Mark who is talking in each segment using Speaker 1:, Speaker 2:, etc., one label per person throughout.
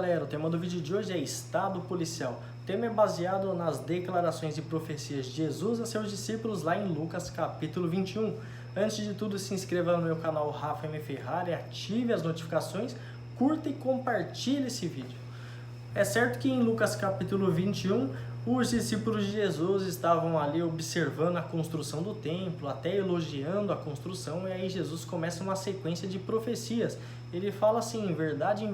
Speaker 1: galera, o tema do vídeo de hoje é Estado Policial. O tema é baseado nas declarações e profecias de Jesus a seus discípulos lá em Lucas capítulo 21. Antes de tudo, se inscreva no meu canal Rafa M. Ferrari, ative as notificações, curta e compartilhe esse vídeo. É certo que em Lucas capítulo 21, os discípulos de Jesus estavam ali observando a construção do templo, até elogiando a construção, e aí Jesus começa uma sequência de profecias. Ele fala assim: em verdade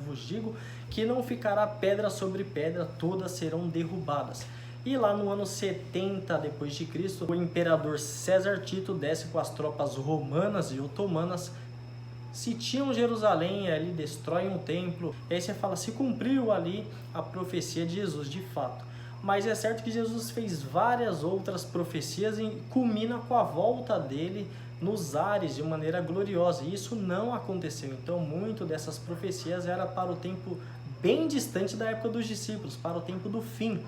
Speaker 1: vos digo, que não ficará pedra sobre pedra, todas serão derrubadas. E lá no ano 70 depois de Cristo, o imperador César Tito desce com as tropas romanas e otomanas, sitiam Jerusalém, ali destroem o templo. E aí você fala, se cumpriu ali a profecia de Jesus de fato. Mas é certo que Jesus fez várias outras profecias e culmina com a volta dele nos ares de maneira gloriosa. E isso não aconteceu. Então, muito dessas profecias era para o tempo bem distante da época dos discípulos, para o tempo do fim.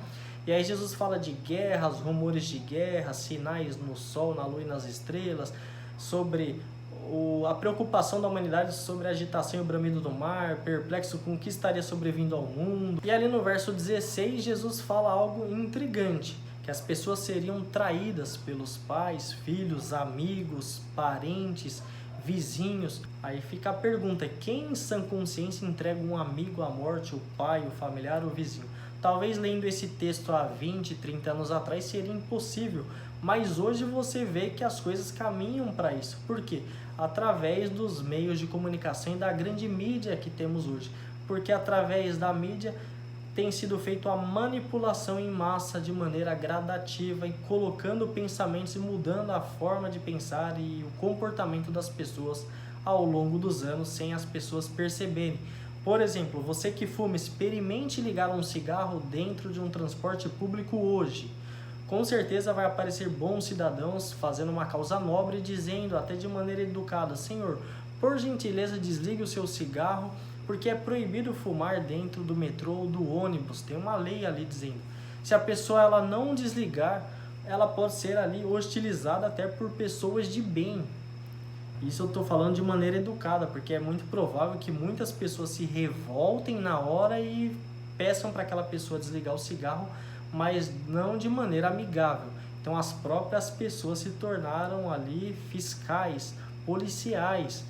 Speaker 1: E aí Jesus fala de guerras, rumores de guerra, sinais no sol, na lua e nas estrelas, sobre a preocupação da humanidade sobre a agitação e o bramido do mar, perplexo com o que estaria sobrevindo ao mundo. E ali no verso 16, Jesus fala algo intrigante, que as pessoas seriam traídas pelos pais, filhos, amigos, parentes, vizinhos. Aí fica a pergunta: quem em sã consciência entrega um amigo à morte, o pai, o familiar, o vizinho? Talvez lendo esse texto há 20, 30 anos atrás seria impossível, mas hoje você vê que as coisas caminham para isso. Por quê? Através dos meios de comunicação e da grande mídia que temos hoje. Porque através da mídia tem sido feita a manipulação em massa de maneira gradativa e colocando pensamentos e mudando a forma de pensar e o comportamento das pessoas ao longo dos anos sem as pessoas perceberem. Por exemplo, você que fuma, experimente ligar um cigarro dentro de um transporte público hoje. Com certeza vai aparecer bons cidadãos fazendo uma causa nobre, dizendo até de maneira educada: Senhor, por gentileza desligue o seu cigarro, porque é proibido fumar dentro do metrô ou do ônibus. Tem uma lei ali dizendo. Se a pessoa ela não desligar, ela pode ser ali hostilizada até por pessoas de bem. Isso eu estou falando de maneira educada, porque é muito provável que muitas pessoas se revoltem na hora e peçam para aquela pessoa desligar o cigarro, mas não de maneira amigável. Então as próprias pessoas se tornaram ali fiscais, policiais,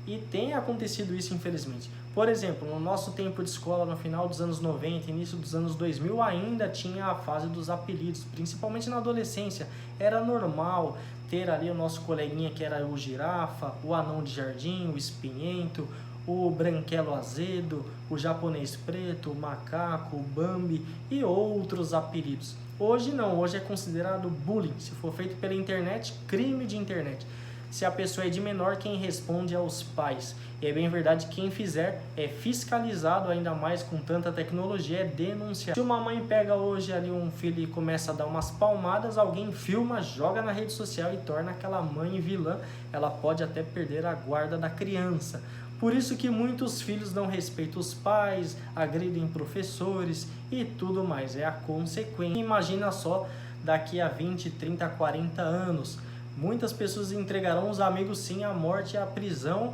Speaker 1: e tem acontecido isso infelizmente. Por exemplo, no nosso tempo de escola, no final dos anos 90, início dos anos 2000, ainda tinha a fase dos apelidos, principalmente na adolescência. Era normal ter ali o nosso coleguinha que era o girafa, o anão de jardim, o espinhento, o branquelo azedo, o japonês preto, o macaco, o Bambi e outros apelidos. Hoje não, hoje é considerado bullying. Se for feito pela internet, crime de internet. Se a pessoa é de menor, quem responde é os pais. E é bem verdade, quem fizer é fiscalizado, ainda mais com tanta tecnologia, é denunciado. Se uma mãe pega hoje ali um filho e começa a dar umas palmadas, alguém filma, joga na rede social e torna aquela mãe vilã. Ela pode até perder a guarda da criança. Por isso que muitos filhos não respeitam os pais, agridem professores e tudo mais. É a consequência. Imagina só daqui a 20, 30, 40 anos. Muitas pessoas entregarão os amigos sim à morte e à prisão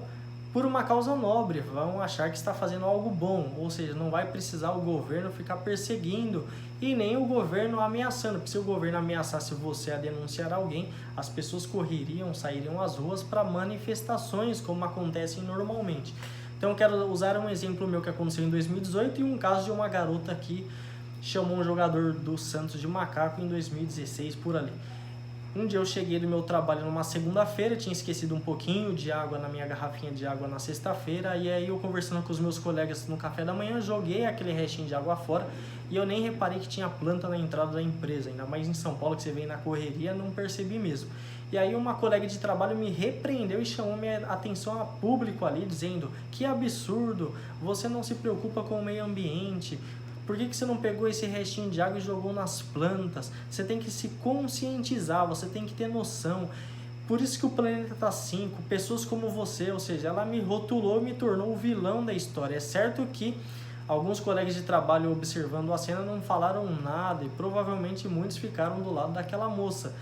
Speaker 1: por uma causa nobre, vão achar que está fazendo algo bom, ou seja, não vai precisar o governo ficar perseguindo e nem o governo ameaçando, porque se o governo ameaçasse você a denunciar alguém, as pessoas correriam, sairiam às ruas para manifestações como acontecem normalmente. Então eu quero usar um exemplo meu que aconteceu em 2018 e um caso de uma garota que chamou um jogador do Santos de macaco em 2016 por ali. Um dia eu cheguei do meu trabalho numa segunda-feira, tinha esquecido um pouquinho de água na minha garrafinha de água na sexta-feira, e aí eu conversando com os meus colegas no café da manhã, joguei aquele restinho de água fora e eu nem reparei que tinha planta na entrada da empresa, ainda mais em São Paulo que você vem na correria, não percebi mesmo. E aí uma colega de trabalho me repreendeu e chamou minha atenção a público ali, dizendo: que absurdo, você não se preocupa com o meio ambiente, por que você não pegou esse restinho de água e jogou nas plantas? Você tem que se conscientizar, você tem que ter noção. Por isso que o planeta está assim, com pessoas como você, ou seja, ela me rotulou e me tornou o vilão da história. É certo que alguns colegas de trabalho observando a cena não falaram nada e provavelmente muitos ficaram do lado daquela moça.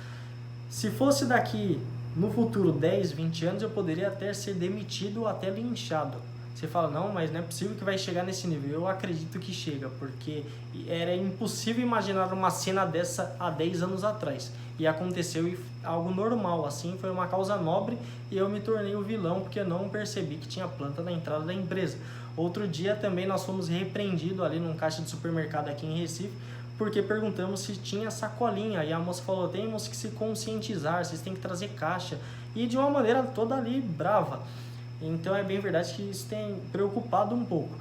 Speaker 1: Se fosse daqui no futuro 10, 20 anos, eu poderia até ser demitido ou até linchado. Você fala, não, mas não é possível que vai chegar nesse nível. Eu acredito que chega, porque era impossível imaginar uma cena dessa há 10 anos atrás. E aconteceu algo normal, assim, foi uma causa nobre e eu me tornei o vilão porque eu não percebi que tinha planta na entrada da empresa. Outro dia também nós fomos repreendidos ali num caixa de supermercado aqui em Recife, porque perguntamos se tinha sacolinha, e a moça falou, temos que se conscientizar, vocês têm que trazer caixa, e de uma maneira toda ali brava. Então é bem verdade que isso tem preocupado um pouco.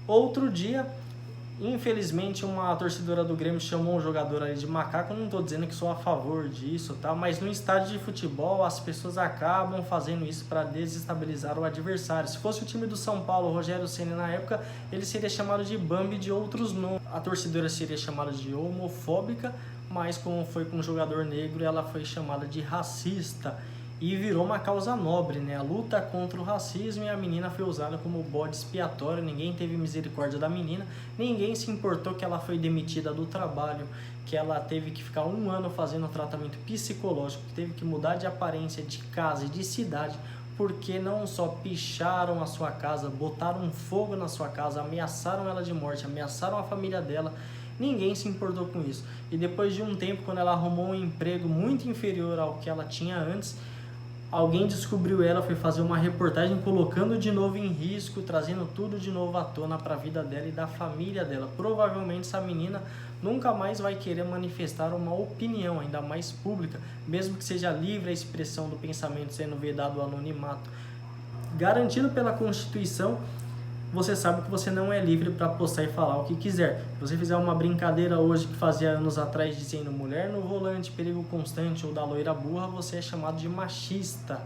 Speaker 1: Outro dia, infelizmente, uma torcedora do Grêmio chamou um jogador ali de macaco. Eu não estou dizendo que sou a favor disso, tá? Mas no estádio de futebol as pessoas acabam fazendo isso para desestabilizar o adversário. Se fosse o time do São Paulo, o Rogério Ceni na época, ele seria chamado de Bambi de outros nomes. A torcedora seria chamada de homofóbica, mas como foi com um jogador negro, ela foi chamada de racista. E virou uma causa nobre, né? A luta contra o racismo, e a menina foi usada como bode expiatório. Ninguém teve misericórdia da menina, ninguém se importou que ela foi demitida do trabalho, que ela teve que ficar 1 ano fazendo tratamento psicológico, que teve que mudar de aparência, de casa e de cidade, porque não só picharam a sua casa, botaram fogo na sua casa, ameaçaram ela de morte, ameaçaram a família dela. Ninguém se importou com isso. E depois de um tempo, quando ela arrumou um emprego muito inferior ao que ela tinha antes, alguém descobriu ela, foi fazer uma reportagem colocando de novo em risco, trazendo tudo de novo à tona para a vida dela e da família dela. Provavelmente essa menina nunca mais vai querer manifestar uma opinião, ainda mais pública, mesmo que seja livre a expressão do pensamento, sendo vedado o anonimato. Garantido pela Constituição, você sabe que você não é livre para postar e falar o que quiser. Se você fizer uma brincadeira hoje que fazia anos atrás dizendo mulher no volante, perigo constante, ou da loira burra, você é chamado de machista.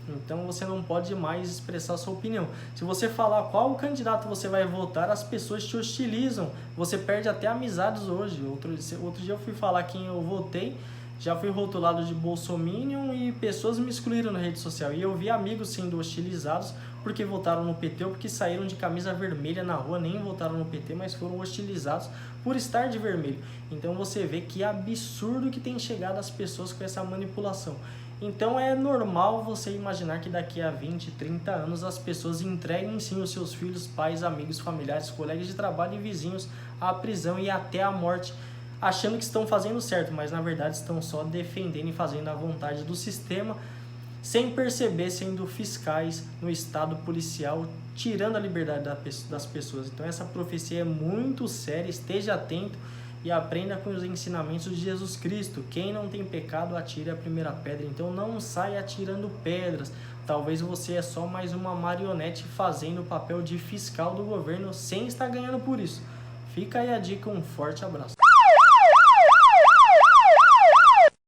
Speaker 1: Então você não pode mais expressar sua opinião. Se você falar qual candidato você vai votar, as pessoas te hostilizam. Você perde até amizades hoje. Outro dia eu fui falar quem eu votei, já fui rotulado de bolsominion e pessoas me excluíram na rede social. E eu vi amigos sendo hostilizados porque votaram no PT ou porque saíram de camisa vermelha na rua, nem votaram no PT, mas foram hostilizados por estar de vermelho. Então você vê que absurdo que tem chegado as pessoas com essa manipulação. Então é normal você imaginar que daqui a 20, 30 anos as pessoas entreguem sim os seus filhos, pais, amigos, familiares, colegas de trabalho e vizinhos à prisão e até à morte, achando que estão fazendo certo, mas na verdade estão só defendendo e fazendo a vontade do sistema, sem perceber, sendo fiscais no estado policial, tirando a liberdade das pessoas. Então essa profecia é muito séria, esteja atento e aprenda com os ensinamentos de Jesus Cristo. Quem não tem pecado, atire a primeira pedra. Então não saia atirando pedras. Talvez você é só mais uma marionete fazendo o papel de fiscal do governo sem estar ganhando por isso. Fica aí a dica, um forte abraço.